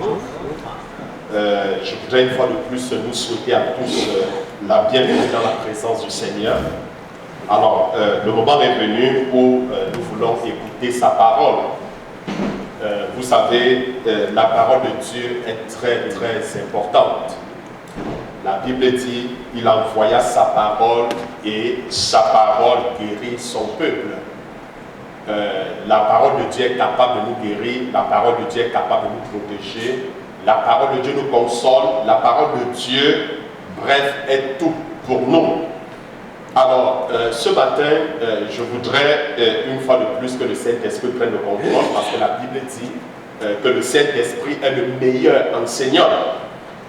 Je voudrais une fois de plus nous souhaiter à tous la bienvenue dans la présence du Seigneur. Alors, le moment est venu où nous voulons écouter sa parole. Vous savez, la parole de Dieu est très, très importante. La Bible dit, il envoya sa parole et sa parole guérit son peuple. La parole de Dieu est capable de nous guérir, la parole de Dieu est capable de nous protéger, la parole de Dieu nous console, la parole de Dieu, bref, est tout pour nous. Alors, ce matin, je voudrais une fois de plus que le Saint-Esprit prenne le contrôle, parce que la Bible dit que le Saint-Esprit est le meilleur enseignant.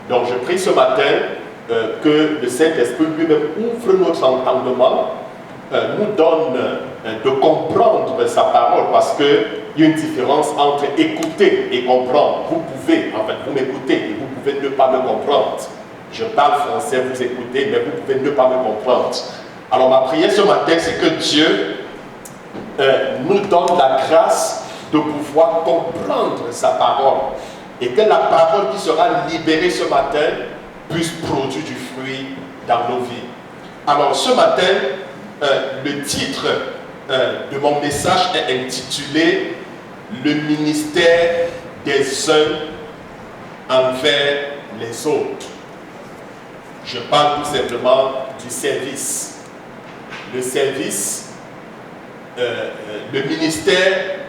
Donc, je prie ce matin que le Saint-Esprit lui-même ouvre notre entendement, nous donne de comprendre sa parole, parce qu'il y a une différence entre écouter et comprendre. Vous pouvez, en fait, vous m'écoutez et vous pouvez ne pas me comprendre. Je parle français, vous écoutez, mais vous pouvez ne pas me comprendre. Alors ma prière ce matin, c'est que Dieu nous donne la grâce de pouvoir comprendre sa parole et que la parole qui sera libérée ce matin puisse produire du fruit dans nos vies. Alors ce matin, le titre de mon message est intitulé « Le ministère des uns envers les autres ». Je parle tout simplement du service. Le service, le ministère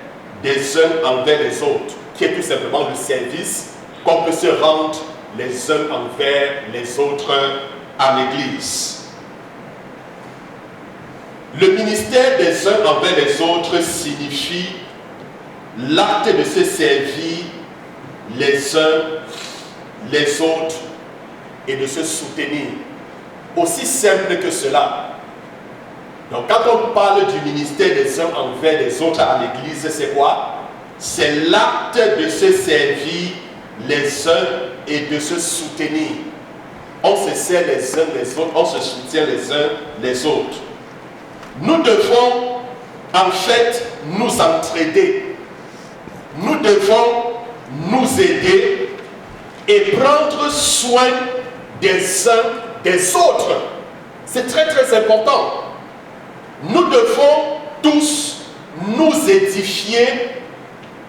des uns envers les autres, qui est tout simplement le service qu'on peut se rendre les uns envers les autres à l'Église. Le ministère des uns envers les autres signifie l'acte de se servir les uns les autres et de se soutenir. Aussi simple que cela. Donc quand on parle du ministère des uns envers les autres à l'Église, c'est quoi? C'est l'acte de se servir les uns et de se soutenir. On se sert les uns les autres, on se soutient les uns les autres. Nous devons en fait nous entraider. Nous devons nous aider et prendre soin des uns des autres. C'est très très important. Nous devons tous nous édifier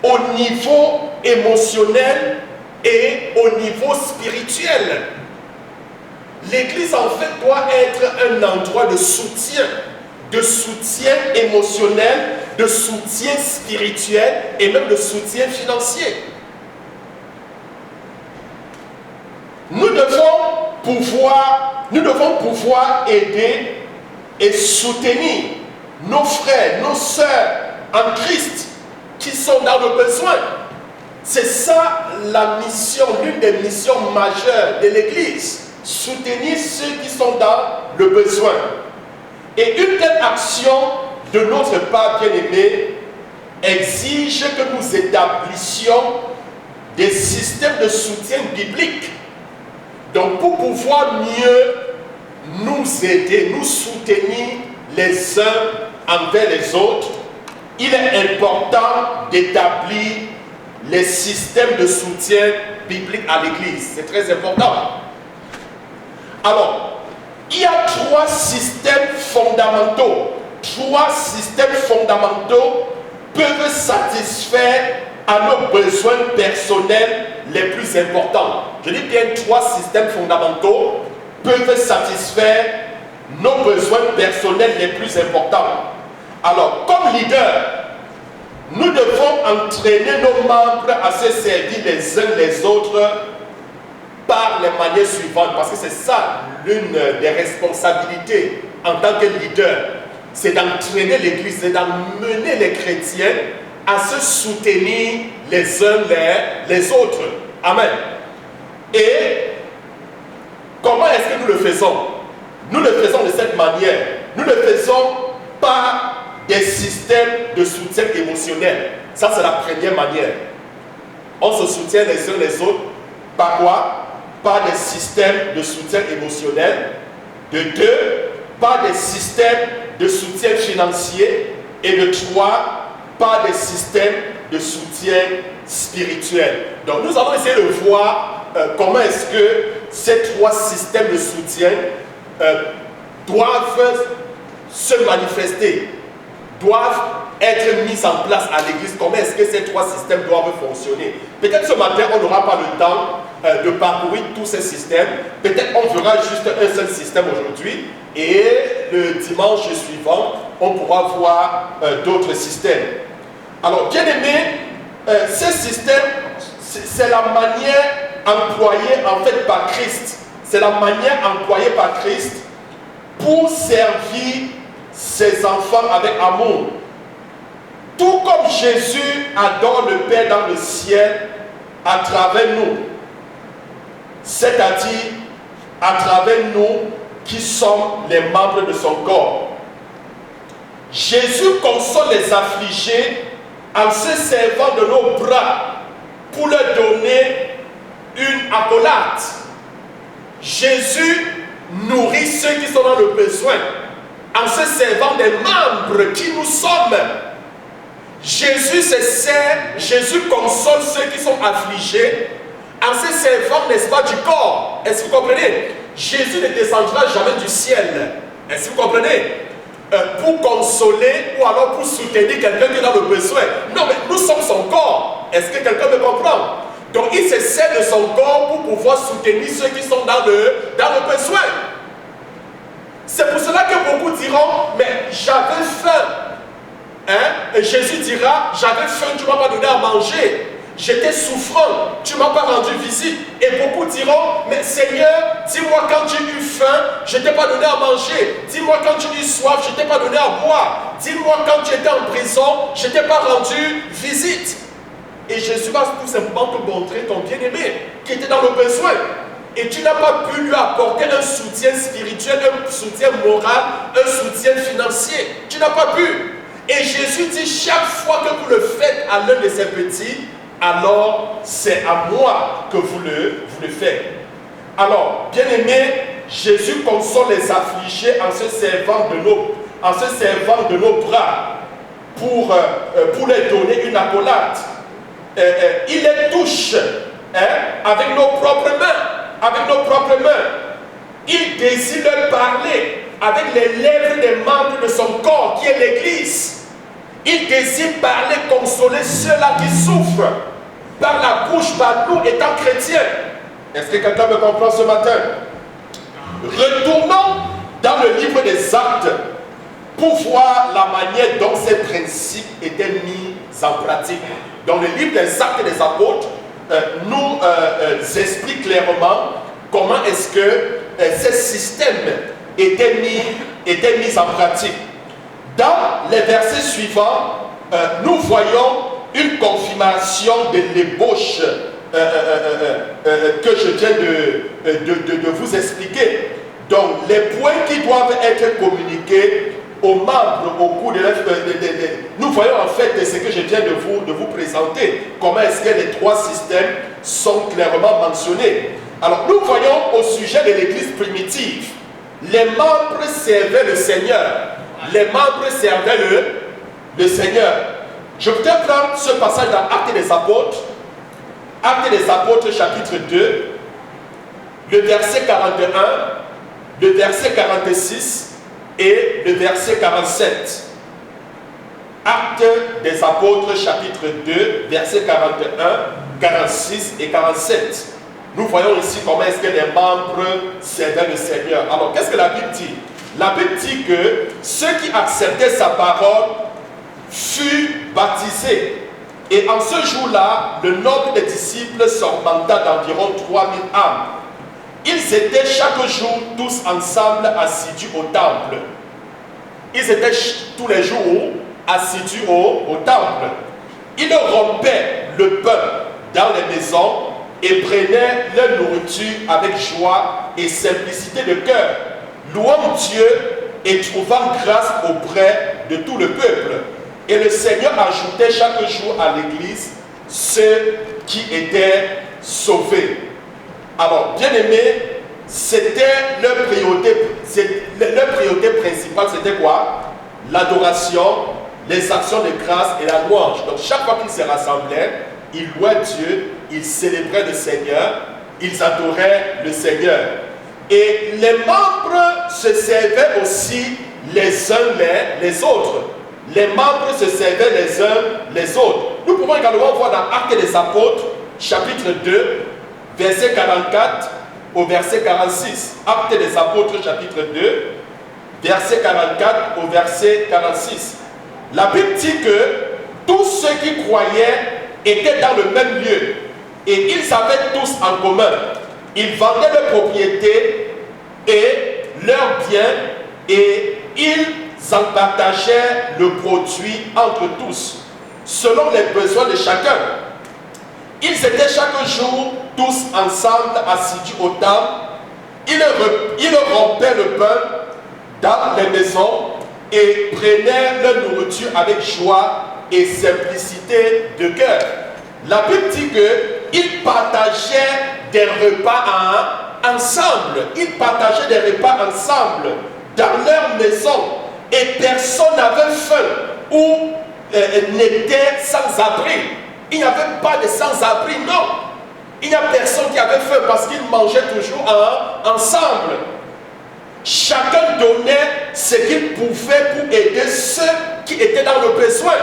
au niveau émotionnel et au niveau spirituel. L'Église en fait doit être un endroit de soutien émotionnel, de soutien spirituel et même de soutien financier. Nous devons pouvoir aider et soutenir nos frères, nos sœurs en Christ qui sont dans le besoin. C'est ça la mission, l'une des missions majeures de l'Église. Soutenir ceux qui sont dans le besoin. Et une telle action de notre part, bien-aimés, exige que nous établissions des systèmes de soutien biblique. Donc pour pouvoir mieux nous aider, nous soutenir les uns envers les autres, il est important d'établir les systèmes de soutien biblique à l'Église. C'est très important. Alors, il y a trois systèmes fondamentaux. Trois systèmes fondamentaux peuvent satisfaire à nos besoins personnels les plus importants. Je dis bien trois systèmes fondamentaux peuvent satisfaire nos besoins personnels les plus importants. Alors, comme leader, nous devons entraîner nos membres à se servir les uns les autres par les manières suivantes, parce que c'est ça l'une des responsabilités en tant que leader, c'est d'entraîner l'Église, c'est d'emmener les chrétiens à se soutenir les uns les autres. Amen. Et comment est-ce que nous le faisons? Nous le faisons de cette manière. Nous le faisons par des systèmes de soutien émotionnel. Ça, c'est la première manière. On se soutient les uns les autres. Par quoi? Par des systèmes de soutien émotionnel. De deux, par des systèmes de soutien financier. Et de trois, par des systèmes de soutien spirituel. Donc nous allons essayer de voir comment est-ce que ces trois systèmes de soutien doivent se manifester, doivent être mis en place à l'église. Comment est-ce que ces trois systèmes doivent fonctionner? Peut-être ce matin, on n'aura pas le temps de parcourir tous ces systèmes. Peut-être on verra juste un seul système aujourd'hui. Et le dimanche suivant, on pourra voir d'autres systèmes. Alors, bien aimé, ces systèmes, c'est la manière employée en fait par Christ. C'est la manière employée par Christ pour servir ses enfants avec amour. Tout comme Jésus adore le Père dans le ciel à travers nous, c'est-à-dire à travers nous qui sommes les membres de son corps. Jésus console les affligés en se servant de nos bras pour leur donner une accolade. Jésus nourrit ceux qui sont dans le besoin en se servant des membres qui nous sommes. Jésus se sert, Jésus console ceux qui sont affligés en se servant, n'est-ce pas, du corps. Est-ce que vous comprenez? Jésus ne descendra jamais du ciel. Est-ce que vous comprenez? Pour consoler ou alors pour soutenir quelqu'un qui est dans le besoin. Non, mais nous sommes son corps. Est-ce que quelqu'un me comprend? Donc il se sert de son corps pour pouvoir soutenir ceux qui sont dans le besoin. C'est pour cela que beaucoup diront, mais j'avais faim. Et Jésus dira, j'avais faim, tu ne m'as pas donné à manger. J'étais souffrant, tu ne m'as pas rendu visite. Et beaucoup diront, mais Seigneur, dis-moi quand tu as eu faim, je ne t'ai pas donné à manger. Dis-moi quand tu as eu soif, je ne t'ai pas donné à boire. Dis-moi quand tu étais en prison, je ne t'ai pas rendu visite. Et Jésus va tout simplement te montrer ton bien-aimé qui était dans le besoin. Et tu n'as pas pu lui apporter un soutien spirituel, un soutien moral, un soutien financier. Tu n'as pas pu. Et Jésus dit, chaque fois que vous le faites à l'un de ces petits, alors c'est à moi que vous le faites. Alors, bien aimé, Jésus console les affligés en se servant de nos bras pour leur donner une accolade. Il les touche avec nos propres mains. Il désire leur parler avec les lèvres des membres de son corps, qui est l'Église. Il désire parler, consoler ceux-là qui souffrent par la bouche, par nous étant chrétiens. Est-ce que quelqu'un me comprend ce matin? Retournons dans le livre des Actes pour voir la manière dont ces principes étaient mis en pratique. Dans le livre des Actes des Apôtres, nous explique clairement comment est-ce que ces systèmes étaient mis en pratique. Dans les versets suivants, nous voyons une confirmation de l'ébauche que je viens de vous expliquer. Donc, les points qui doivent être communiqués aux membres au cours de nous voyons en fait ce que je viens de vous présenter. Comment est-ce que les trois systèmes sont clairement mentionnés. Alors, nous voyons au sujet de l'Église primitive, les membres servaient le Seigneur. Les membres servaient le Seigneur. Je voudrais prendre ce passage dans Actes des Apôtres. Actes des Apôtres chapitre 2, le verset 41, le verset 46 et le verset 47. Actes des Apôtres chapitre 2, verset 41, 46 et 47. Nous voyons ici comment est-ce que les membres servaient le Seigneur. Alors, qu'est-ce que la Bible dit? La Bible dit que ceux qui acceptaient sa parole furent baptisés. Et en ce jour-là, le nombre des disciples s'augmenta d'environ 3000 âmes. Ils étaient chaque jour tous ensemble assidus au temple. Ils étaient tous les jours assidus au temple. Ils rompaient le pain dans les maisons et prenaient leur nourriture avec joie et simplicité de cœur, louant Dieu et trouvant grâce auprès de tout le peuple. Et le Seigneur ajoutait chaque jour à l'église ceux qui étaient sauvés. Alors, bien aimés, c'était leur priorité principale, c'était quoi? L'adoration, les actions de grâce et la louange. Donc, chaque fois qu'ils se rassemblaient, ils louaient Dieu, ils célébraient le Seigneur, ils adoraient le Seigneur. Et les membres se servaient aussi les uns les autres. Les membres se servaient les uns les autres. Nous pouvons également voir dans Actes des Apôtres, chapitre 2, verset 44 au verset 46. Actes des Apôtres, chapitre 2, verset 44 au verset 46. La Bible dit que tous ceux qui croyaient étaient dans le même lieu et ils avaient tous en commun. Ils vendaient leurs propriétés et leurs biens et ils en partageaient le produit entre tous, selon les besoins de chacun. Ils étaient chaque jour tous ensemble assidus au temple. Ils rompaient le pain dans les maisons et prenaient leur nourriture avec joie et simplicité de cœur. La Bible dit qu'ils partageaient des repas ensemble. Ils partageaient des repas ensemble dans leur maison et personne n'avait faim ou n'était sans abri. Il n'y avait pas de sans-abri, non. Il n'y a personne qui avait faim parce qu'ils mangeaient toujours ensemble. Chacun donnait ce qu'il pouvait pour aider ceux qui étaient dans le besoin.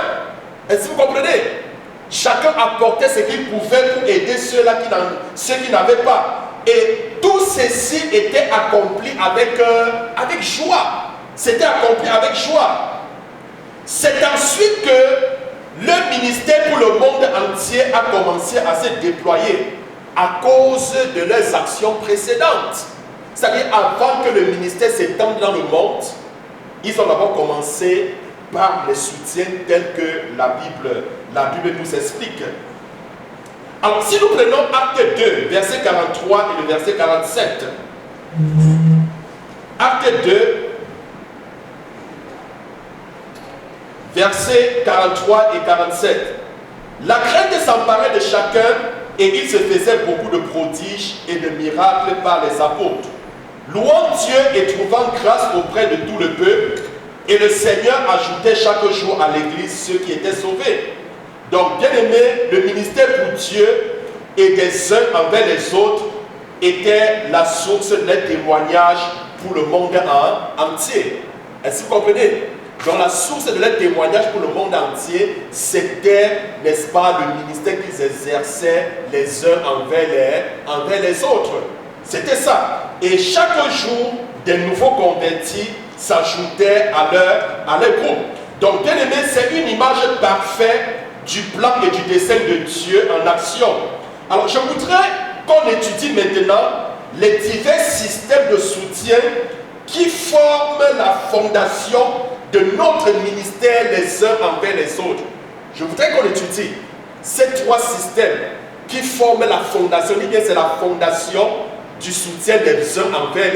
Est-ce que vous comprenez? Chacun apportait ce qu'il pouvait pour aider ceux qui n'avaient pas. Et tout ceci était accompli avec joie. C'était accompli avec joie. C'est ensuite que le ministère pour le monde entier a commencé à se déployer à cause de leurs actions précédentes. C'est-à-dire, avant que le ministère s'étende dans le monde, ils ont d'abord commencé par les soutiens tels que la Bible nous explique. Alors, si nous prenons Acte 2, verset 43 et le verset 47, Acte 2, versets 43 et 47. La crainte s'emparait de chacun et il se faisait beaucoup de prodiges et de miracles par les apôtres, louant Dieu et trouvant grâce auprès de tout le peuple. Et le Seigneur ajoutait chaque jour à l'église ceux qui étaient sauvés. Donc, bien aimé, le ministère pour Dieu et des uns envers les autres était la source d'un témoignage pour le monde entier. Est-ce que vous comprenez? Donc la source de leur témoignage pour le monde entier, c'était, n'est-ce pas, le ministère qu'ils exerçaient les uns envers les autres. C'était ça. Et chaque jour, des nouveaux convertis s'ajoutaient à leur groupe. Donc, bien aimé, c'est une image parfaite du plan et du dessein de Dieu en action. Alors, je voudrais qu'on étudie maintenant les divers systèmes de soutien qui forment la fondation de notre ministère les uns envers les autres. Je voudrais qu'on étudie ces trois systèmes qui forment la fondation. C'est la fondation du soutien des uns envers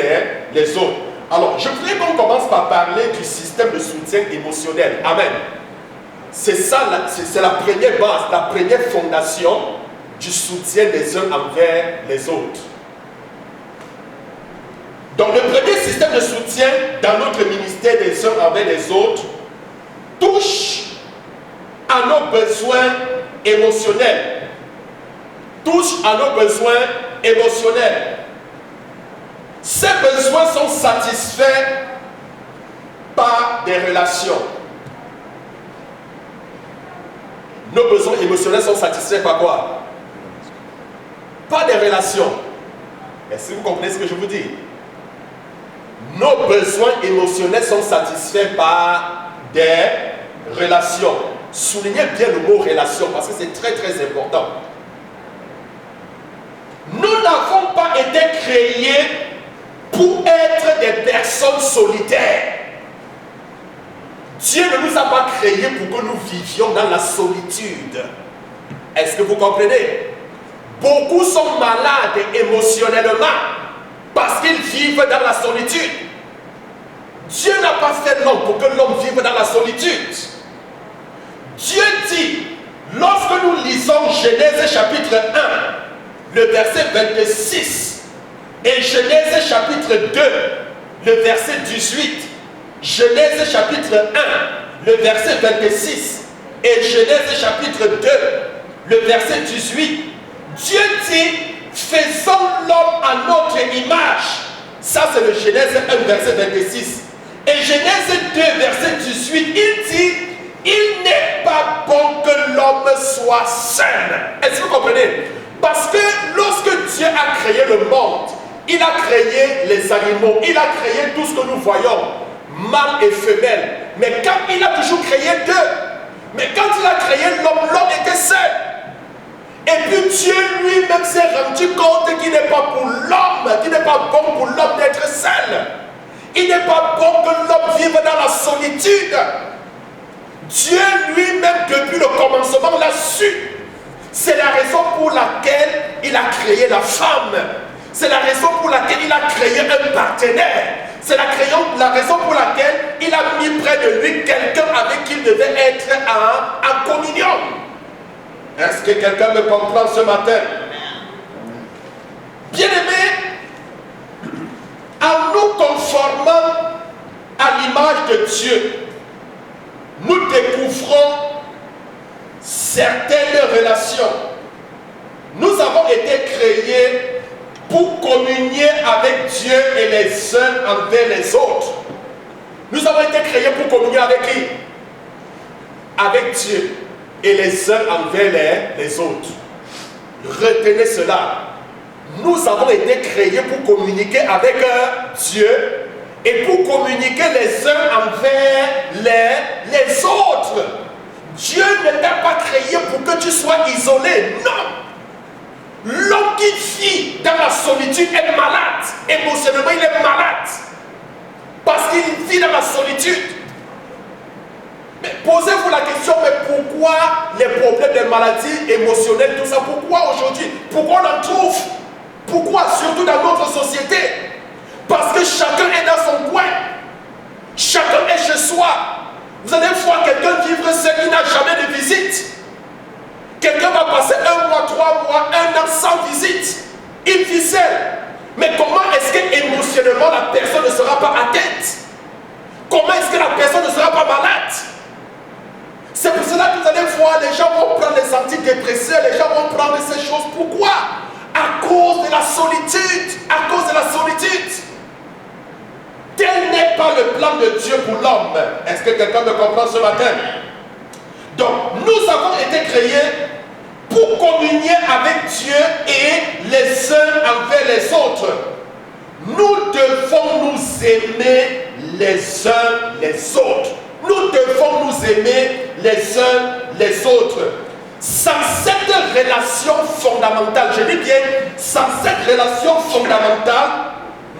les autres. Alors, je voudrais qu'on commence par parler du système de soutien émotionnel. Amen. C'est ça, c'est la première base, la première fondation du soutien des uns envers les autres. Donc le premier système de soutien dans notre ministère des uns envers les autres touche à nos besoins émotionnels. Touche à nos besoins émotionnels. Ces besoins sont satisfaits par des relations. Nos besoins émotionnels sont satisfaits par quoi? Par des relations. Est-ce que vous comprenez ce que je vous dis? Nos besoins émotionnels sont satisfaits par des relations. Soulignez bien le mot relation parce que c'est très très important. Nous n'avons pas été créés pour être des personnes solitaires. Dieu ne nous a pas créés pour que nous vivions dans la solitude. Est-ce que vous comprenez? Beaucoup sont malades émotionnellement parce qu'ils vivent dans la solitude. Dieu n'a pas fait l'homme pour que l'homme vive dans la solitude. Dieu dit, lorsque nous lisons Genèse chapitre 1, le verset 26, et Genèse chapitre 2, le verset 18, Genèse chapitre 1, le verset 26, et Genèse chapitre 2, le verset 18, Dieu dit, faisons l'homme à notre image. Ça c'est le Genèse 1, verset 26. Et Genèse 2, verset 18, il dit, il n'est pas bon que l'homme soit seul. Est-ce que vous comprenez? Parce que lorsque Dieu a créé le monde, il a créé les animaux, il a créé tout ce que nous voyons, mâle et femelle. Mais quand il a toujours créé deux, mais quand il a créé l'homme, l'homme était seul. Et puis Dieu lui-même s'est rendu compte qu'il n'est pas pour l'homme, qu'il n'est pas bon pour l'homme d'être seul. Il n'est pas bon que l'homme vive dans la solitude. Dieu lui-même, depuis le commencement, l'a su. C'est la raison pour laquelle il a créé la femme. C'est la raison pour laquelle il a créé un partenaire. C'est la raison pour laquelle il a mis près de lui quelqu'un avec qui il devait être en communion. Est-ce que quelqu'un me comprend ce matin? Bien-aimés, en nous conformant à l'image de Dieu, nous découvrons certaines relations. Nous avons été créés pour communier avec Dieu et les uns envers les autres. Nous avons été créés pour communier avec qui? Avec Dieu et les uns envers les autres. Retenez cela. Nous avons été créés pour communiquer avec Dieu et pour communiquer les uns envers les autres. Dieu ne t'a pas créé pour que tu sois isolé. Non. L'homme qui vit dans la solitude est malade. Émotionnellement, il est malade. Parce qu'il vit dans la solitude. Mais posez-vous la question, mais pourquoi les problèmes de maladies émotionnelles, tout ça, pourquoi aujourd'hui? Pourquoi on en trouve? Pourquoi? Surtout dans notre société. Parce que chacun est dans son coin. Chacun est chez soi. Vous allez voir quelqu'un vivre seul, il n'a jamais de visite. Quelqu'un va passer 1 mois, 3 mois, 1 an sans visite. Il vit seul. Mais comment est-ce que émotionnellement la personne ne sera pas atteinte? Comment est-ce que la personne ne sera pas malade? C'est pour cela que vous allez voir, les gens vont prendre les antidépresseurs, les gens vont prendre ces choses. Pourquoi? À cause de la solitude. À cause de la solitude. Tel n'est pas le plan de Dieu pour l'homme. Est-ce que quelqu'un me comprend ce matin? Donc, nous avons été créés pour communier avec Dieu et les uns envers les autres. Nous devons nous aimer les uns les autres. Nous devons nous aimer les uns les autres. Sans cette relation fondamentale, je dis bien, sans cette relation fondamentale,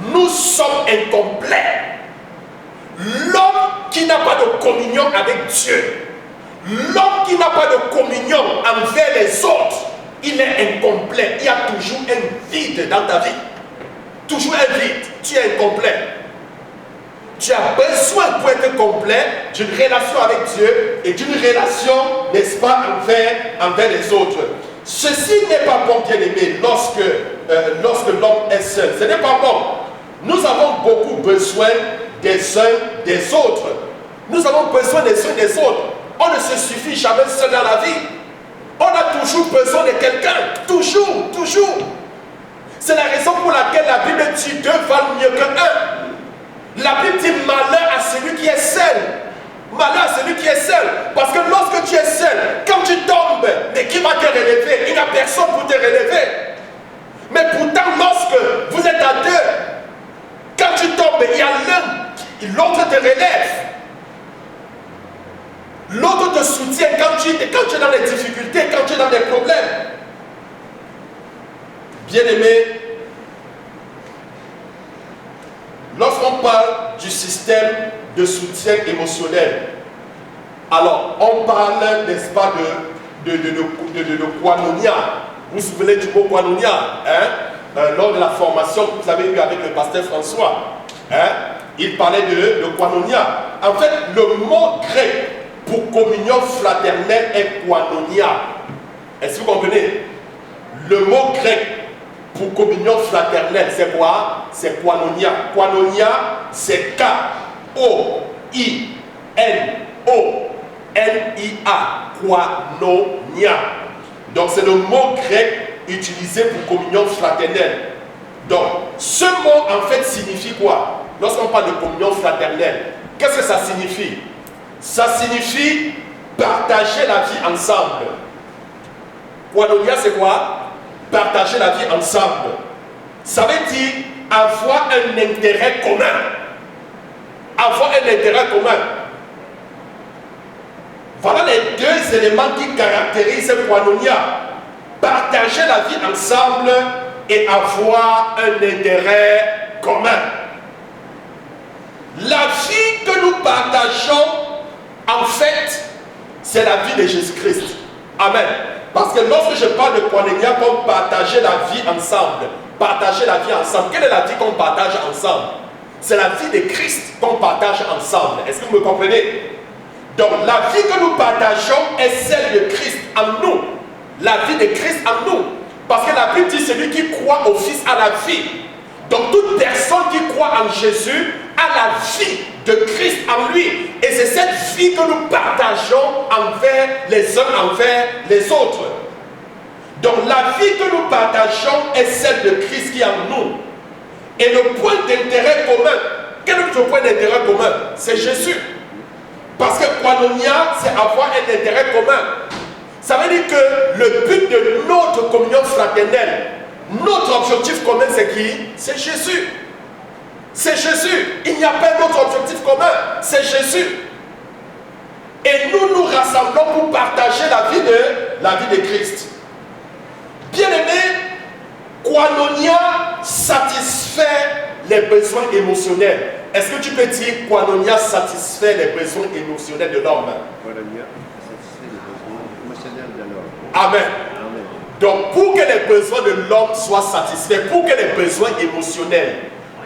nous sommes incomplets. L'homme qui n'a pas de communion avec Dieu, l'homme qui n'a pas de communion envers les autres, il est incomplet. Il y a toujours un vide dans ta vie. Toujours un vide. Tu es incomplet. Tu as besoin pour être complet d'une relation avec Dieu et d'une relation, n'est-ce pas, envers les autres. Ceci n'est pas bon, bien-aimé, lorsque l'homme est seul. Ce n'est pas bon. Nous avons beaucoup besoin des uns des autres. Nous avons besoin des uns des autres. On ne se suffit jamais seul dans la vie. On a toujours besoin de quelqu'un. Toujours, toujours. C'est la raison pour laquelle la Bible dit 2 valent mieux que 1. La Bible dit malheur à celui qui est seul. Malheur à celui qui est seul. Parce que lorsque tu es seul, quand tu tombes, mais qui va te relever? Il n'y a personne pour te relever. Mais pourtant, lorsque vous êtes à deux, quand tu tombes, il y a l'un, l'autre te relève. L'autre te soutient quand tu es dans les difficultés, quand tu es dans des problèmes. Bien-aimé, lorsqu'on parle du système de soutien émotionnel, alors on parle, n'est-ce pas, de koinonia. Vous vous souvenez du mot koinonia, hein? Lors de la formation que vous avez eue avec le pasteur François, hein? Il parlait de koinonia. En fait, le mot grec pour communion fraternelle est koinonia. Est-ce que vous comprenez? Le mot grec pour communion fraternelle, c'est quoi? C'est koinonia. Koinonia, c'est K-O-I-N-O-N-I-A. Koinonia. Donc c'est le mot grec utilisé pour communion fraternelle. Donc ce mot en fait signifie quoi? Lorsqu'on parle de communion fraternelle, qu'est-ce que ça signifie? Ça signifie partager la vie ensemble. Koinonia, c'est quoi? Partager la vie ensemble. Ça veut dire avoir un intérêt commun. Avoir un intérêt commun. Voilà les deux éléments qui caractérisent Koinonia. Partager la vie ensemble et avoir un intérêt commun. La vie que nous partageons, en fait, c'est la vie de Jésus-Christ. Amen. Parce que lorsque je parle de Koinonia comme partager la vie ensemble, partager la vie ensemble, quelle est la vie qu'on partage ensemble? C'est la vie de Christ qu'on partage ensemble. Est-ce que vous me comprenez? Donc la vie que nous partageons est celle de Christ en nous. La vie de Christ en nous. Parce que la Bible dit celui qui croit au Fils a la vie. Donc toute personne qui croit en Jésus a la vie de Christ en lui. Et c'est cette vie que nous partageons envers les uns envers les autres. Donc la vie que nous partageons est celle de Christ qui est en nous. Et le point d'intérêt commun, quel est le point d'intérêt commun? C'est Jésus. Parce que Koinonia, c'est avoir un intérêt commun. Ça veut dire que le but de notre communion fraternelle, notre objectif commun, c'est qui? C'est Jésus. C'est Jésus. Il n'y a pas d'autre objectif commun. C'est Jésus. Et nous nous rassemblons pour partager la vie de Christ. Bien-aimé, Koinonia satisfait les besoins émotionnels. Est-ce que tu peux dire Koinonia satisfait les besoins émotionnels de l'homme? Koinonia satisfait les besoins émotionnels de l'homme. Amen. Amen. Donc pour que les besoins de l'homme soient satisfaits, pour que les besoins émotionnels,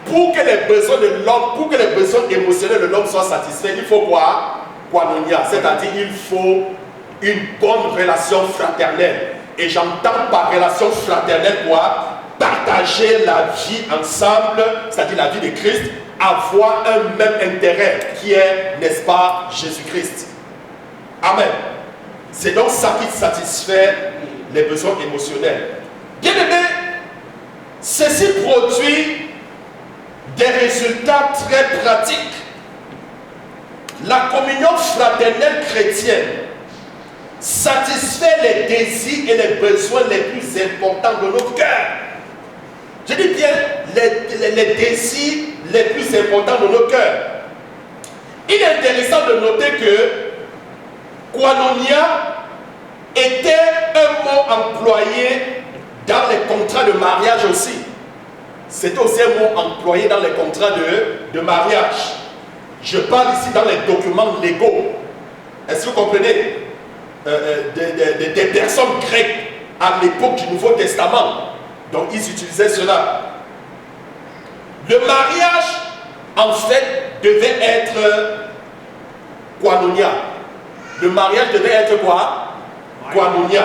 pour que les besoins de l'homme, pour que les besoins émotionnels de l'homme soient satisfaits, il faut quoi? Koinonia, c'est-à-dire il faut une bonne relation fraternelle. Et j'entends par relation fraternelle quoi? Partager la vie ensemble, c'est-à-dire la vie de Christ, avoir un même intérêt qui est, n'est-ce pas, Jésus-Christ. Amen. C'est donc ça qui satisfait les besoins émotionnels. Bien-aimé, ceci produit des résultats très pratiques. La communion fraternelle chrétienne satisfait les désirs et les besoins les plus importants de nos cœurs. Je dis bien les désirs les plus importants de nos cœurs. Il est intéressant de noter que Koinonia était un mot employé dans les contrats de mariage aussi. C'est aussi un mot employé dans les contrats de mariage. Je parle ici dans les documents légaux. Est-ce que vous comprenez? Des personnes grecques à l'époque du Nouveau Testament. Donc ils utilisaient cela. Le mariage, en fait, devait être Koinonia. Le mariage devait être quoi? Koinonia.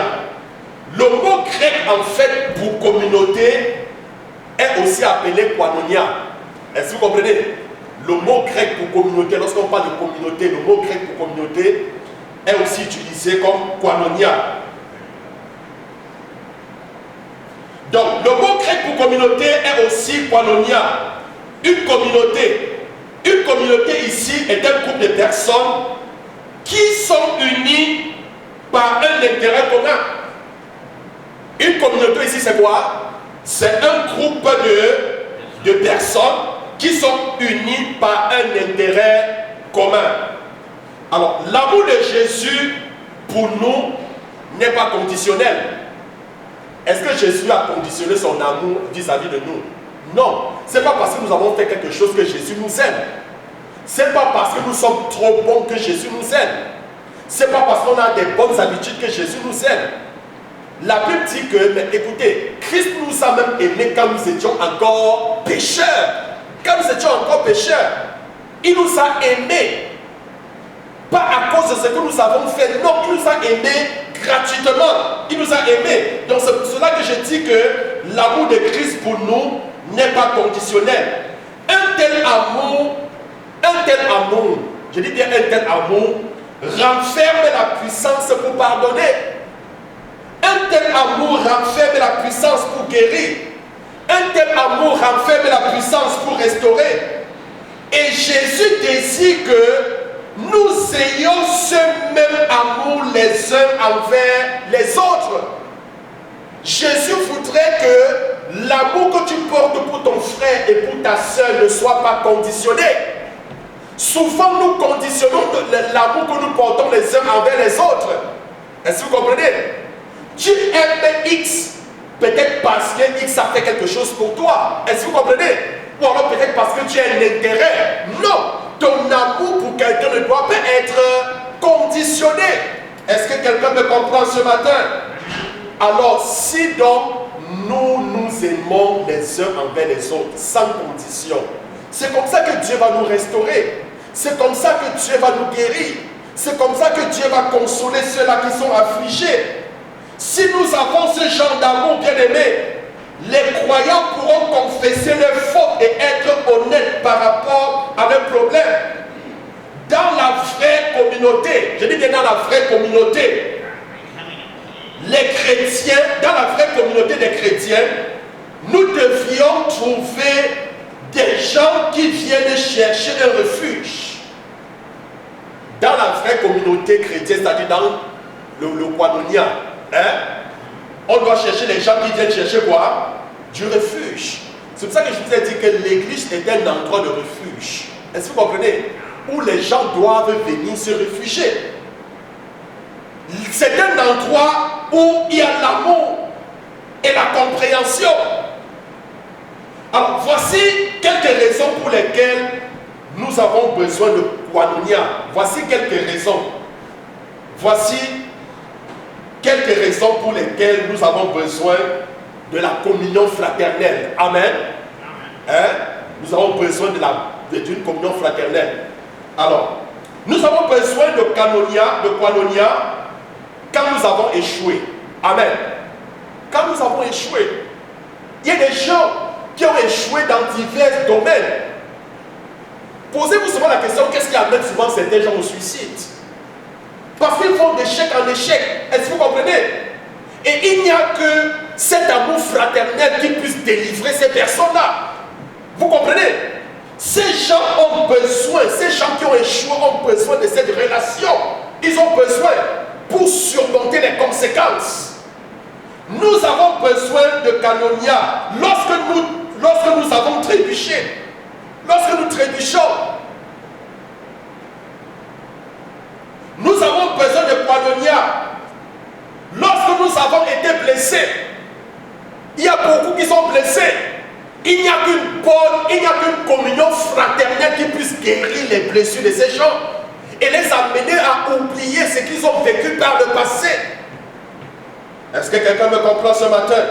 Le mot grec, en fait, pour communauté, est aussi appelé Koinonia. Est-ce que vous comprenez? Le mot grec pour communauté, lorsqu'on parle de communauté, le mot grec pour communauté est aussi utilisé comme Koinonia. Donc, le mot grec pour communauté est aussi Koinonia. Une communauté ici est un groupe de personnes qui sont unies par un intérêt commun. Une communauté ici, c'est quoi? C'est un groupe de personnes qui sont unies par un intérêt commun. Alors, l'amour de Jésus pour nous n'est pas conditionnel. Est-ce que Jésus a conditionné son amour vis-à-vis de nous? Non. Ce n'est pas parce que nous avons fait quelque chose que Jésus nous aime. Ce n'est pas parce que nous sommes trop bons que Jésus nous aime. Ce n'est pas parce qu'on a des bonnes habitudes que Jésus nous aime. La Bible dit que, mais écoutez, Christ nous a même aimés quand nous étions encore pécheurs. Quand nous étions encore pécheurs, il nous a aimés. Pas à cause de ce que nous avons fait, non, il nous a aimés gratuitement. Il nous a aimés. Donc c'est pour cela que je dis que l'amour de Christ pour nous n'est pas conditionnel. Un tel amour, je dis bien un tel amour, renferme la puissance pour pardonner. Un tel amour renferme la puissance pour guérir. Un tel amour renferme la puissance pour restaurer. Et Jésus désire que nous ayons ce même amour les uns envers les autres. Jésus voudrait que l'amour que tu portes pour ton frère et pour ta soeur ne soit pas conditionné. Souvent, nous conditionnons l'amour que nous portons les uns envers les autres. Est-ce que vous comprenez? Tu aimes X, peut-être parce que X a fait quelque chose pour toi. Est-ce que vous comprenez? Ou alors peut-être parce que tu as un intérêt. Non, ton amour pour quelqu'un ne doit pas être conditionné. Est-ce que quelqu'un me comprend ce matin? Alors, si donc nous aimons les uns envers les autres, sans condition, c'est comme ça que Dieu va nous restaurer. C'est comme ça que Dieu va nous guérir. C'est comme ça que Dieu va consoler ceux-là qui sont affligés. Si nous avons ce genre d'amour, bien-aimé, les croyants pourront confesser leurs fautes et être honnêtes par rapport à leurs problèmes. Dans la vraie communauté, je dis bien dans la vraie communauté, les chrétiens, dans la vraie communauté des chrétiens, nous devions trouver des gens qui viennent chercher un refuge. Dans la vraie communauté chrétienne, c'est-à-dire dans le Koinonia, on doit chercher les gens qui viennent chercher quoi? Du refuge. C'est pour ça que je vous ai dit que l'église est un endroit de refuge. Est-ce que vous comprenez? Où les gens doivent venir se réfugier. C'est un endroit où il y a l'amour et la compréhension. Alors, voici quelques raisons pour lesquelles nous avons besoin de Koinonia. Voici quelques raisons. Voici quelques raisons pour lesquelles nous avons besoin de la communion fraternelle. Amen. Nous avons besoin d'une communion fraternelle. Alors, nous avons besoin de Koinonia quand nous avons échoué. Amen. Quand nous avons échoué, il y a des gens qui ont échoué dans divers domaines. Posez-vous souvent la question, qu'est-ce qui amène souvent certains gens au suicide? Parce qu'ils font d'échec en échec. Est-ce que vous comprenez? Et il n'y a que cet amour fraternel qui puisse délivrer ces personnes-là. Vous comprenez? Ces gens ont besoin, ces gens qui ont échoué ont besoin de cette relation. Ils ont besoin pour surmonter les conséquences. Nous avons besoin de Koinonia lorsque nous avons trébuché. Lorsque nous trébuchons, nous avons besoin de Koinonia. Lorsque nous avons été blessés, il y a beaucoup qui sont blessés. Il n'y a qu'une communion fraternelle qui puisse guérir les blessures de ces gens et les amener à oublier ce qu'ils ont vécu par le passé. Est-ce que quelqu'un me comprend ce matin?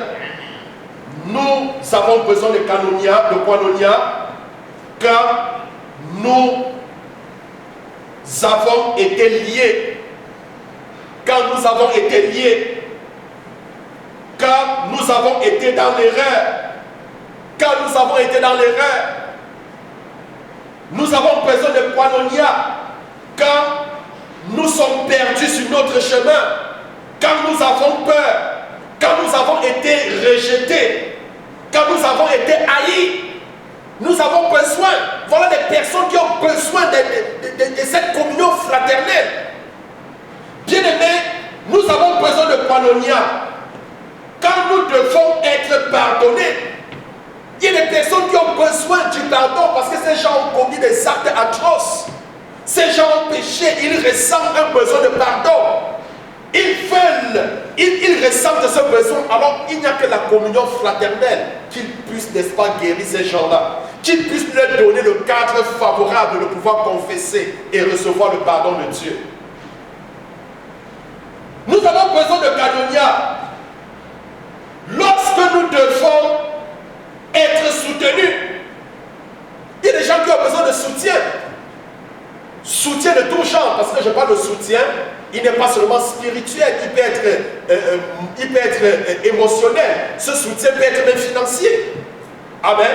Nous avons besoin de Koinonia, quand nous avons été liés. Quand nous avons été liés. Quand nous avons été dans l'erreur. Quand nous avons été dans l'erreur. Nous avons besoin de Koinonia quand nous sommes perdus sur notre chemin. Quand nous avons peur. Quand nous avons été rejetés. Quand nous avons été haïs. Nous avons besoin, voilà des personnes qui ont besoin de cette communion fraternelle. Bien-aimés, nous avons besoin de Koinonia quand nous devons être pardonnés. Il y a des personnes qui ont besoin du pardon parce que ces gens ont commis des actes atroces. Ces gens ont péché, ils ressentent un besoin de pardon. Ils ressentent ce besoin. Alors il n'y a que la communion fraternelle qui puisse, n'est-ce pas, guérir ces gens-là. Qui puisse leur donner le cadre favorable de pouvoir confesser et recevoir le pardon de Dieu. Nous avons besoin de Koinonia lorsque nous devons être soutenus. Il y a des gens qui ont besoin de soutien. Soutien de tout genre, parce que je parle de soutien, il n'est pas seulement spirituel, il peut être émotionnel. Ce soutien peut être même financier. Amen.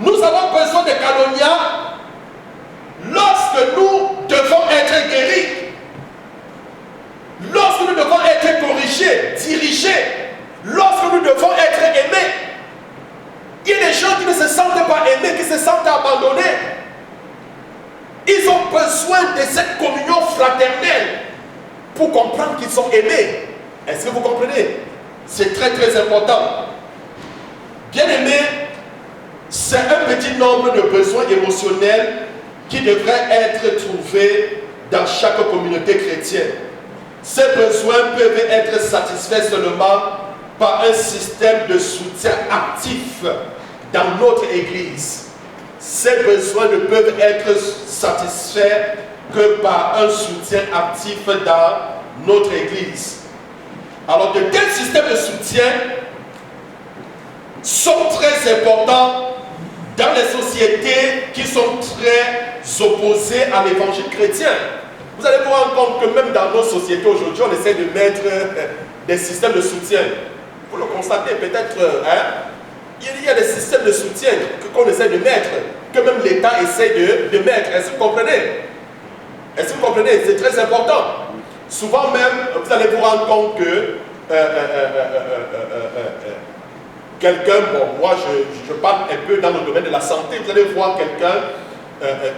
Nous avons besoin de Koinonia lorsque nous devons être guéris. Lorsque nous devons être pour comprendre qu'ils sont aimés. Est-ce que vous comprenez? C'est très très important. Bien-aimés, c'est un petit nombre de besoins émotionnels qui devraient être trouvés dans chaque communauté chrétienne. Ces besoins peuvent être satisfaits seulement par un système de soutien actif dans notre Église. Ces besoins ne peuvent être satisfaits que par un soutien actif dans notre Église. Alors, de tels systèmes de soutien sont très importants dans les sociétés qui sont très opposées à l'évangile chrétien. Vous allez vous rendre compte que même dans nos sociétés aujourd'hui, on essaie de mettre des systèmes de soutien. Vous le constatez peut-être, il y a des systèmes de soutien qu'on essaie de mettre, que même l'État essaie de mettre. Est-ce que vous comprenez? Est-ce que vous comprenez? C'est très important. Souvent même, vous allez vous rendre compte que quelqu'un, bon, moi je parle un peu dans le domaine de la santé, vous allez voir quelqu'un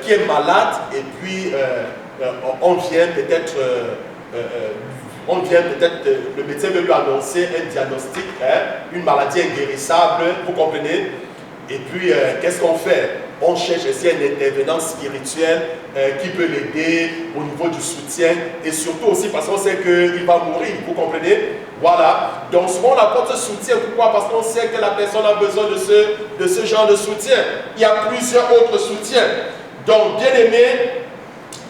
qui est malade et puis on vient peut-être, le médecin veut lui annoncer un diagnostic, une maladie inguérissable, vous comprenez? Et puis, qu'est-ce qu'on fait? On cherche ici un intervenant spirituel qui peut l'aider au niveau du soutien et surtout aussi parce qu'on sait qu'il va mourir, vous comprenez? Voilà. Donc, souvent on apporte ce soutien. Pourquoi? Parce qu'on sait que la personne a besoin de ce genre de soutien. Il y a plusieurs autres soutiens. Donc, bien aimé,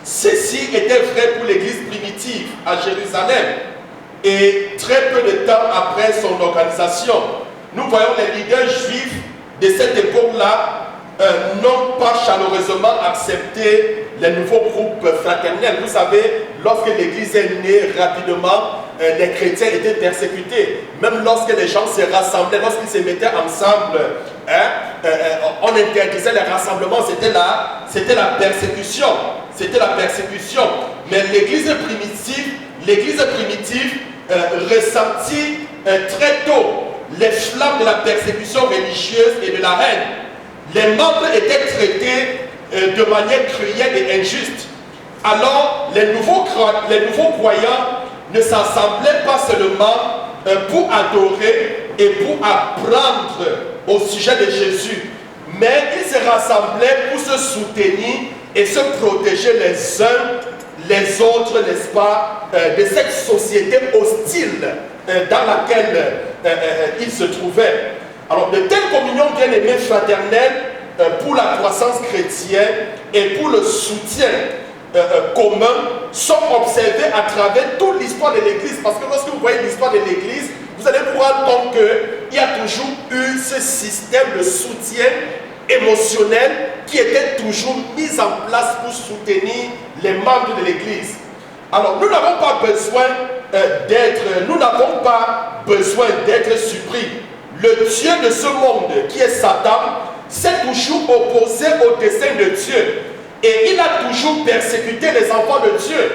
ceci était vrai pour l'église primitive à Jérusalem. Et très peu de temps après son organisation, nous voyons les leaders juifs de cette époque-là n'ont pas chaleureusement accepté les nouveaux groupes fraternels. Vous savez, lorsque l'église est née rapidement, les chrétiens étaient persécutés. Même lorsque les gens se rassemblaient, lorsqu'ils se mettaient ensemble, on interdisait les rassemblements, c'était la persécution. C'était la persécution. Mais l'église primitive ressentit très tôt les flammes de la persécution religieuse et de la haine. Les membres étaient traités de manière cruelle et injuste. Alors, les nouveaux croyants ne s'assemblaient pas seulement pour adorer et pour apprendre au sujet de Jésus, mais ils se rassemblaient pour se soutenir et se protéger les uns les autres, n'est-ce pas, de cette société hostile dans laquelle ils se trouvaient. Alors, de telles communions bien-aimées fraternelles pour la croissance chrétienne et pour le soutien commun sont observées à travers toute l'histoire de l'Église. Parce que lorsque vous voyez l'histoire de l'Église, vous allez vous rendre compte qu'il y a toujours eu ce système de soutien émotionnel qui était toujours mis en place pour soutenir les membres de l'Église. Alors, nous n'avons pas besoin d'être surpris. Le Dieu de ce monde, qui est Satan, s'est toujours opposé au dessein de Dieu. Et il a toujours persécuté les enfants de Dieu.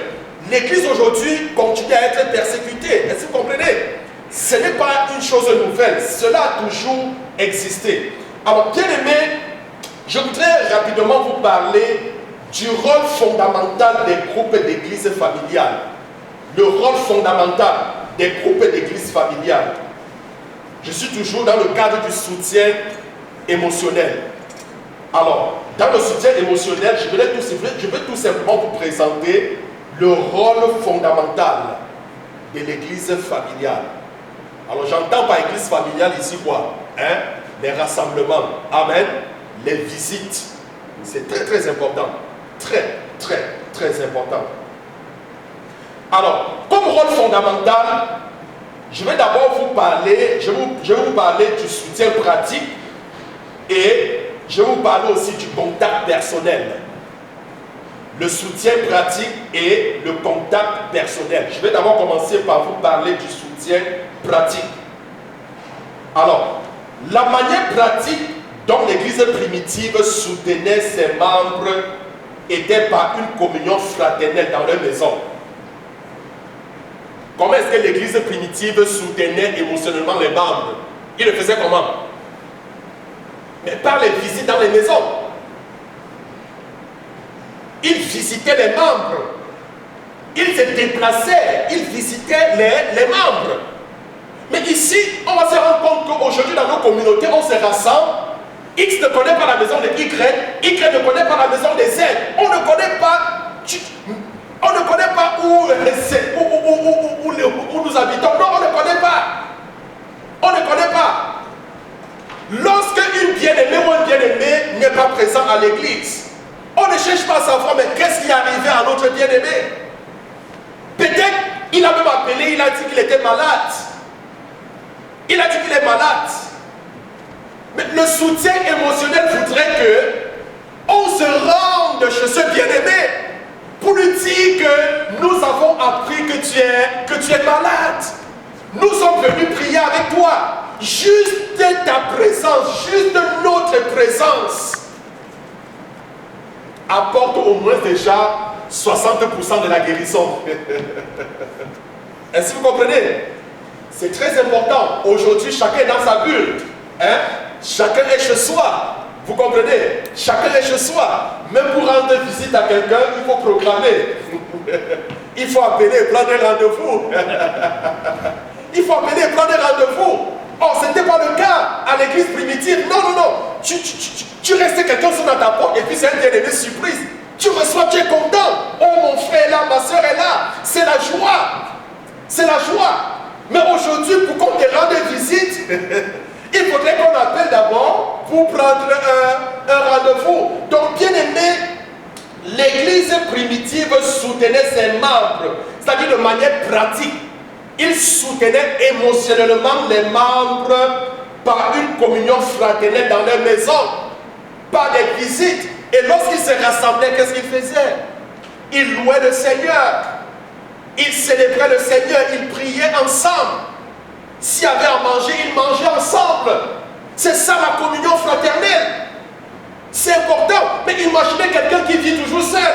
L'Église aujourd'hui continue à être persécutée. Est-ce que vous comprenez? Ce n'est pas une chose nouvelle. Cela a toujours existé. Alors, bien aimé, je voudrais rapidement vous parler du rôle fondamental des groupes d'église familiales. Le rôle fondamental des groupes d'église familiales. Je suis toujours dans le cadre du soutien émotionnel. Alors, dans le soutien émotionnel, je vais tout simplement vous présenter le rôle fondamental de l'église familiale. Alors, j'entends par église familiale ici quoi? Les rassemblements. Amen. Les visites. C'est très très important. Très très très important. Alors, comme rôle fondamental, je vais d'abord vous parler, je vais vous parler du soutien pratique et je vais vous parler aussi du contact personnel. Le soutien pratique et le contact personnel. Je vais d'abord commencer par vous parler du soutien pratique. Alors, la manière pratique dont l'église primitive soutenait ses membres était par une communion fraternelle dans leur maison. Comment est-ce que l'église primitive soutenait émotionnellement les membres? Il le faisait comment? Mais par les visites dans les maisons. Il visitait les membres. ils se déplaçaient, ils visitaient les membres. Mais ici, on va se rendre compte qu'aujourd'hui, dans nos communautés, on se rassemble. X ne connaît pas la maison de Y ne connaît pas la maison de Z. On ne connaît pas, où nous habitons. Non, on ne connaît pas. On ne connaît pas. Lorsque une bien-aimée ou un bien-aimé n'est pas présent à l'église, on ne cherche pas à savoir, mais qu'est-ce qui est arrivé à notre bien-aimé? Peut-être, il a même appelé, il a dit qu'il était malade. Il a dit qu'il est malade. Mais le soutien émotionnel voudrait que on se rende chez ce bien-aimé pour lui dire que nous avons appris que tu es malade. Nous sommes venus prier avec toi. Juste ta présence, juste notre présence apporte au moins déjà 60% de la guérison. Est-ce que vous comprenez? C'est très important. Aujourd'hui, chacun est dans sa bulle. Hein? Chacun est chez soi. Vous comprenez? Chacun est chez soi. Même pour rendre visite à quelqu'un, il faut programmer. Il faut appeler et prendre un rendez-vous. Il faut appeler et prendre un rendez-vous. Or, ce n'était pas le cas à l'église primitive. Non, non, non. Tu restais quelqu'un sur dans ta porte et puis c'est un bien-aimé surprise. Tu reçois, tu es content. Oh, mon frère est là, ma soeur est là. C'est la joie. C'est la joie. Mais aujourd'hui, pour qu'on te rende visite, il faudrait qu'on appelle d'abord pour prendre un rendez-vous. Donc, bien aimé, l'église primitive soutenait ses membres, c'est-à-dire de manière pratique. Il soutenait émotionnellement les membres par une communion fraternelle dans leur maison, par des visites. Et lorsqu'ils se rassemblaient, qu'est-ce qu'ils faisaient? Ils louaient le Seigneur. Ils célébraient le Seigneur, ils priaient ensemble. S'il y avait à manger, ils mangeaient ensemble. C'est ça la communion fraternelle. C'est important. Mais imaginez quelqu'un qui vit toujours seul.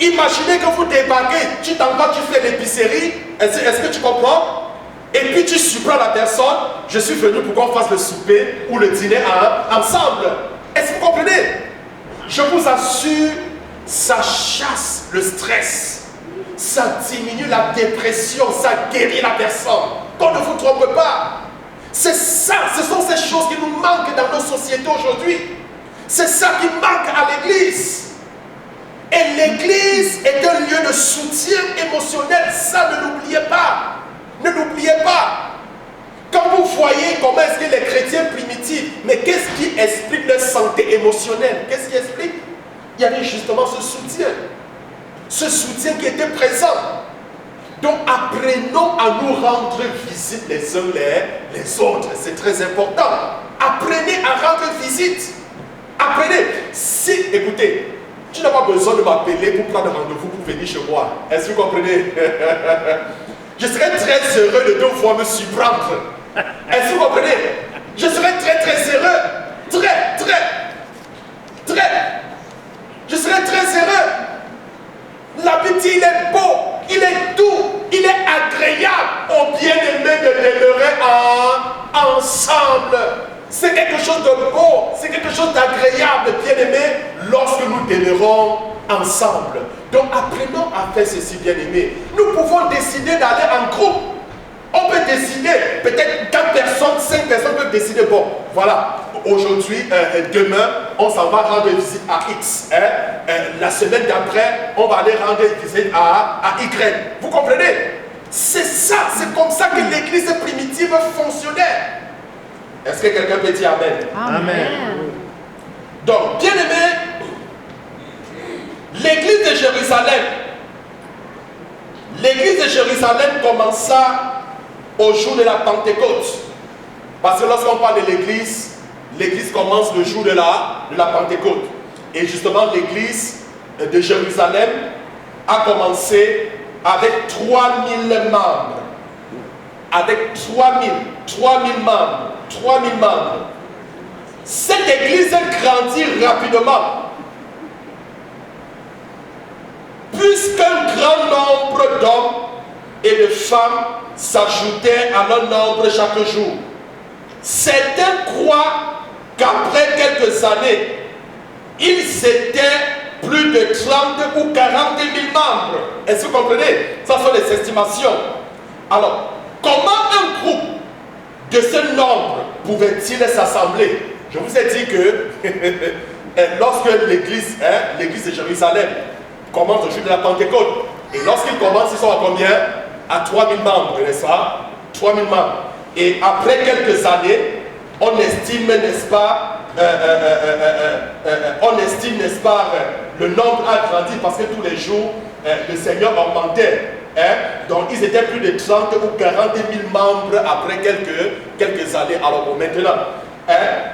Imaginez que vous débarquez, tu t'en vas, tu fais l'épicerie. Est-ce que tu comprends? Et puis tu surprends la personne. Je suis venu pour qu'on fasse le souper ou le dîner ensemble. Est-ce que vous comprenez? Je vous assure, ça chasse le stress. Ça diminue la dépression, ça guérit la personne. Qu'on ne vous trompe pas. C'est ça, ce sont ces choses qui nous manquent dans nos sociétés aujourd'hui. C'est ça qui manque à l'église. Et l'église est un lieu de soutien émotionnel. Ça, ne l'oubliez pas. Ne l'oubliez pas. Quand vous voyez comment est-ce que les chrétiens primitifs, mais qu'est-ce qui explique leur santé émotionnelle? Qu'est-ce qui explique? Il y avait justement ce soutien. Ce soutien qui était présent. Donc apprenons à nous rendre visite les uns les autres. C'est très important. Apprenez à rendre visite. Apprenez. Si, écoutez, tu n'as pas besoin de m'appeler pour prendre rendez-vous pour venir chez moi. Est-ce que vous comprenez? Je serais très heureux de devoir me surprendre. Est-ce que vous comprenez? Je serais très heureux. Très. Je serais très heureux. La Bible dit, il est beau, il est doux, il est agréable aux bien-aimés de demeurer ensemble. C'est quelque chose de beau, c'est quelque chose d'agréable, bien-aimés, lorsque nous demeurons ensemble. Donc apprenons à faire ceci, bien-aimés. Nous pouvons décider d'aller en groupe. On peut décider, peut-être 4 personnes, 5 personnes peuvent décider, bon, voilà, aujourd'hui, demain, on s'en va rendre visite à X. La semaine d'après, on va aller rendre visite à Y. Vous comprenez? C'est ça, c'est comme ça que l'église primitive fonctionnait. Est-ce que quelqu'un peut dire Amen? Amen. Donc, bien aimé, l'église de Jérusalem commença au jour de la Pentecôte. Parce que lorsqu'on parle de l'église, l'église commence le jour de la Pentecôte. Et justement, l'église de Jérusalem a commencé avec 3000 membres. Avec 3000 membres. Cette église grandit rapidement. Puisqu'un grand nombre d'hommes et de femmes s'ajoutaient à leur nombre chaque jour. Certains croient qu'après quelques années, ils étaient plus de 30 ou 40 000 membres. Est-ce que vous comprenez? Ça sont les estimations. Alors, comment un groupe de ce nombre pouvait-il s'assembler? Je vous ai dit que lorsque l'église de Jérusalem commence au jour de la Pentecôte, et lorsqu'ils commencent, ils sont à combien? À 3 000 membres, n'est-ce pas? 3 000 membres. Et après quelques années, on estime, n'est-ce pas, le nombre a grandi parce que tous les jours, le Seigneur augmentait. Donc, ils étaient plus de 30 ou 40 000 membres après quelques années. Alors, bon, maintenant,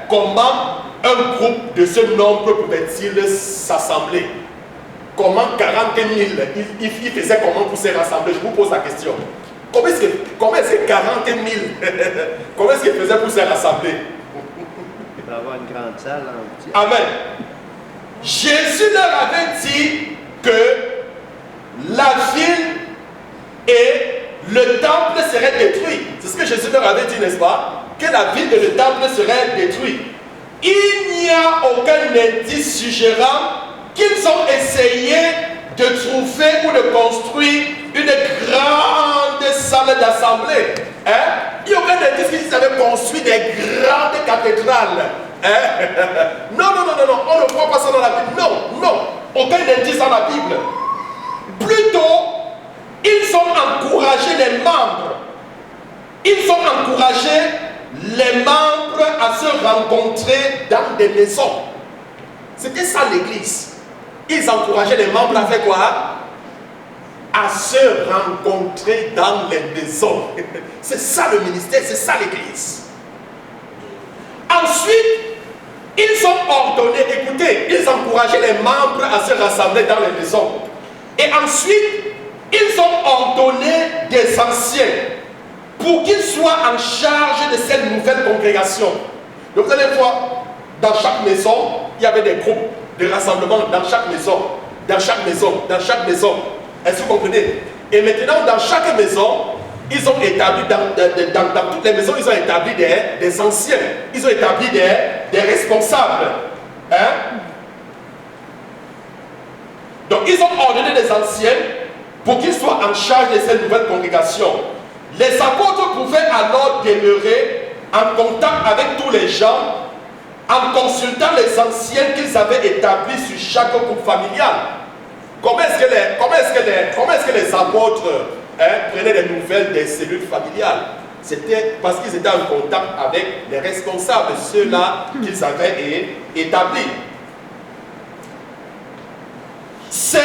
comment un groupe de ce nombre pouvait-il s'assembler? Comment 40 000, il faisait comment pour se rassembler? Je vous pose la question. Comment est-ce que 40 000, comment est-ce qu'il faisait pour se rassembler? Il va avoir une grande salle en petit. Amen. Jésus leur avait dit que la ville et le temple seraient détruits. C'est ce que Jésus leur avait dit, n'est-ce pas? Que la ville et le temple seraient détruits. Il n'y a aucun indice suggérant qu'ils ont essayé de trouver ou de construire une grande salle d'assemblée. Il n'y a aucun indice qu'ils avaient construit des grandes cathédrales. Non, on ne voit pas ça dans la Bible. Non, aucun indice dans la Bible. Plutôt, ils ont encouragé les membres. Ils ont encouragé les membres à se rencontrer dans des maisons. C'était ça l'église. Ils encourageaient les membres à faire quoi? À se rencontrer dans les maisons. C'est ça le ministère, c'est ça l'église. Ensuite, ils ont ordonné, écoutez, ils encourageaient les membres à se rassembler dans les maisons. Et ensuite, ils ont ordonné des anciens pour qu'ils soient en charge de cette nouvelle congrégation. Donc vous allez voir, dans chaque maison, il y avait des groupes de rassemblement dans chaque maison, dans chaque maison, dans chaque maison. Est-ce que vous comprenez? Et maintenant, dans chaque maison, ils ont établi, dans toutes les maisons, ils ont établi des anciens. Ils ont établi des responsables. Donc, ils ont ordonné des anciens pour qu'ils soient en charge de cette nouvelle congrégation. Les apôtres pouvaient alors demeurer en contact avec tous les gens en consultant les anciens qu'ils avaient établis sur chaque groupe familial. Comment est-ce que les apôtres prenaient des nouvelles des cellules familiales? C'était parce qu'ils étaient en contact avec les responsables, ceux-là qu'ils avaient établis. C'est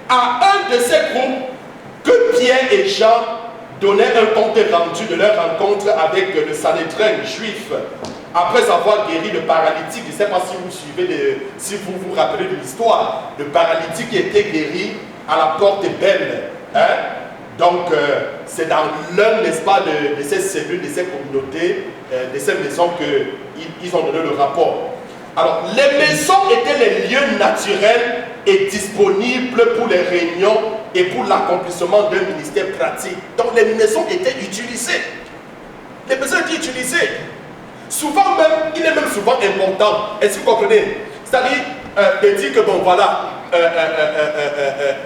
à un de ces groupes que Pierre et Jean donnaient un compte rendu de leur rencontre avec le Sanhédrin juif après avoir guéri le paralytique. Je ne sais pas si vous suivez, si vous vous rappelez de l'histoire. Le paralytique était guéri à la porte belle. Donc, c'est dans l'un, n'est-ce pas, de ces cellules, de ces communautés, de ces maisons qu'ils ont donné le rapport. Alors, les maisons étaient les lieux naturels et disponibles pour les réunions et pour l'accomplissement d'un ministère pratique. Donc, les maisons étaient utilisées. Les maisons étaient utilisées. Souvent même, il est même souvent important. Est-ce que vous comprenez? C'est-à-dire de dire que, bon, voilà,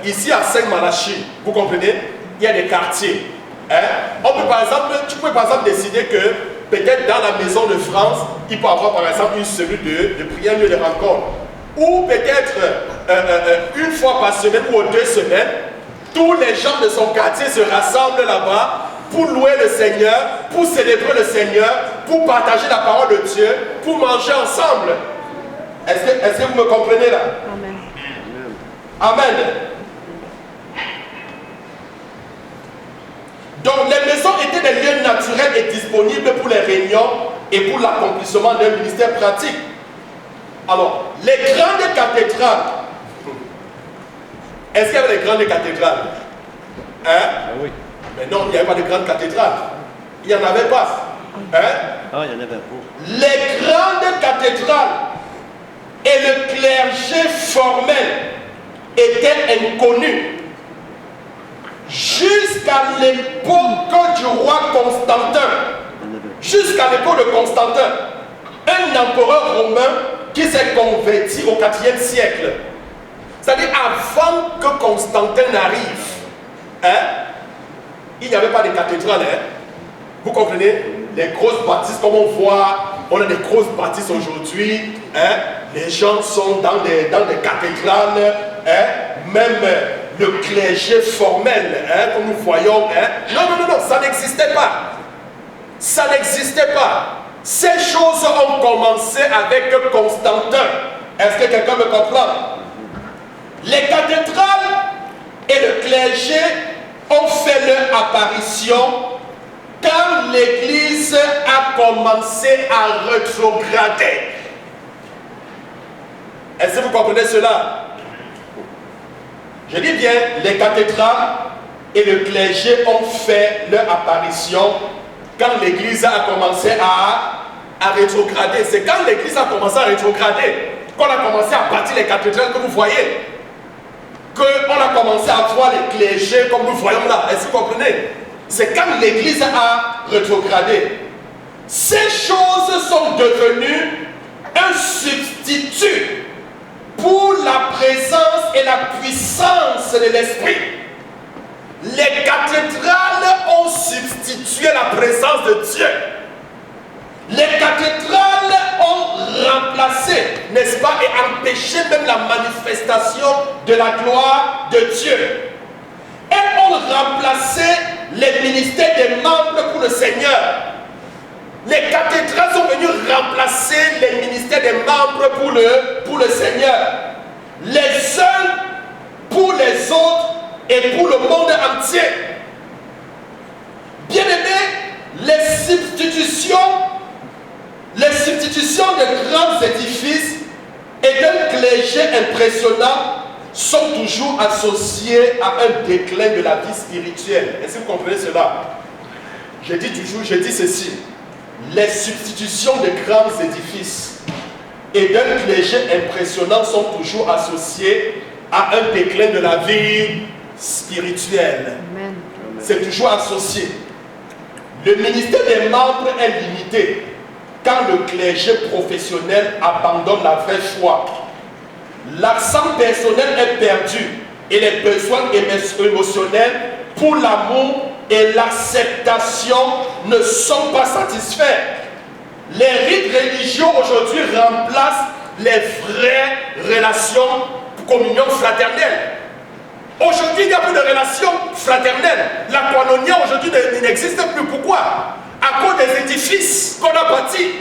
ici à Saint-Malachie, vous comprenez? Il y a des quartiers. Tu peux par exemple décider que peut-être dans la maison de France, il peut y avoir par exemple une cellule de prière, lieu de rencontre. Ou peut-être une fois par semaine ou 2 semaines, tous les gens de son quartier se rassemblent là-bas pour louer le Seigneur, pour célébrer le Seigneur, pour partager la parole de Dieu, pour manger ensemble. Est-ce que vous me comprenez là? Amen. Amen. Donc les maisons étaient des lieux naturels et disponibles pour les réunions et pour l'accomplissement d'un ministère pratique. Alors, les grandes cathédrales. Est-ce qu'il y avait des grandes cathédrales? Ah oui. Mais non, il n'y avait pas de grandes cathédrales. Il n'y en avait pas. Ah, il n'y en avait pas. Les grandes cathédrales et le clergé formel étaient inconnus jusqu'à l'époque du roi Constantin. Jusqu'à l'époque de Constantin, un empereur romain qui s'est converti au IVe siècle. C'est-à-dire avant que Constantin n'arrive, il n'y avait pas de cathédrale. Vous comprenez? Les grosses bâtisses, comme on voit, on a des grosses bâtisses aujourd'hui. Les gens sont dans des cathédrales, même le clergé formel, comme nous voyons. Non, ça n'existait pas. Ça n'existait pas. Ces choses ont commencé avec Constantin. Est-ce que quelqu'un me comprend? Les cathédrales et le clergé ont fait leur apparition quand l'Église a commencé à rétrograder. Est-ce que vous comprenez cela? Je dis bien, les cathédrales et le clergé ont fait leur apparition quand l'Église a commencé à rétrograder. C'est quand l'Église a commencé à rétrograder qu'on a commencé à bâtir les cathédrales que vous voyez. Qu'on a commencé à voir les clergés comme nous voyons là. Est-ce que vous comprenez? C'est quand l'Église a rétrogradé. Ces choses sont devenues un substitut pour la présence et la puissance de l'Esprit. Les cathédrales ont substitué la présence de Dieu. Les cathédrales ont remplacé, n'est-ce pas, et empêché même la manifestation de la gloire de Dieu. Elles ont remplacé les ministères des membres pour le Seigneur. Les cathédrales sont venues remplacer les ministères des membres pour le Seigneur. Les uns pour les autres et pour le monde entier. Bien-aimés, les substitutions de grands édifices et d'un clergé impressionnant sont toujours associées à un déclin de la vie spirituelle. Est-ce que vous comprenez cela? Je dis ceci. Les substitutions de grands édifices et d'un clergé impressionnant sont toujours associées à un déclin de la vie spirituelle. C'est toujours associé. Le ministère des membres est limité quand le clergé professionnel abandonne la vraie foi. L'accent personnel est perdu et les besoins émotionnels pour l'amour et l'acceptation ne sont pas satisfaits. Les rites religieux aujourd'hui remplacent les vraies relations de communion fraternelle. Aujourd'hui, il n'y a plus de relations fraternelles. La koinonia aujourd'hui n'existe plus. Pourquoi? À cause des édifices qu'on a bâtis.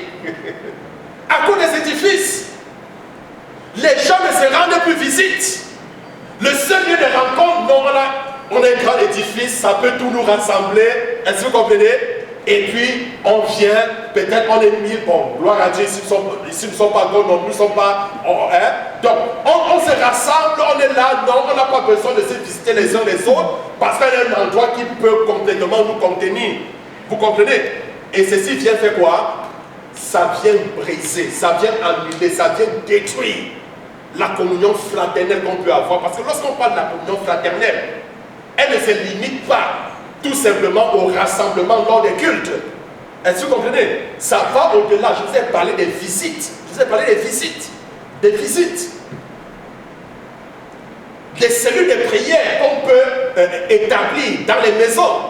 À cause des édifices. Les gens ne se rendent plus visite. Le seul lieu de rencontre, non, on a un grand édifice, ça peut tout nous rassembler. Est-ce que vous comprenez? Et puis, on vient, peut-être on est mis, bon, gloire à Dieu, ici ne sont pas gros, non, nous ne sommes pas, donc, on se rassemble, on est là, non, on n'a pas besoin de se visiter les uns les autres, parce qu'il y a un endroit qui peut complètement nous contenir. Vous comprenez? Et ceci vient faire quoi? Ça vient briser, ça vient annuler, ça vient détruire la communion fraternelle qu'on peut avoir. Parce que lorsqu'on parle de la communion fraternelle, elle ne se limite pas tout simplement au rassemblement lors des cultes. Est-ce que vous comprenez? Ça va au-delà. Je vous ai parlé des visites. Je vous ai parlé des visites. Des visites. Des cellules de prière qu'on peut établir dans les maisons.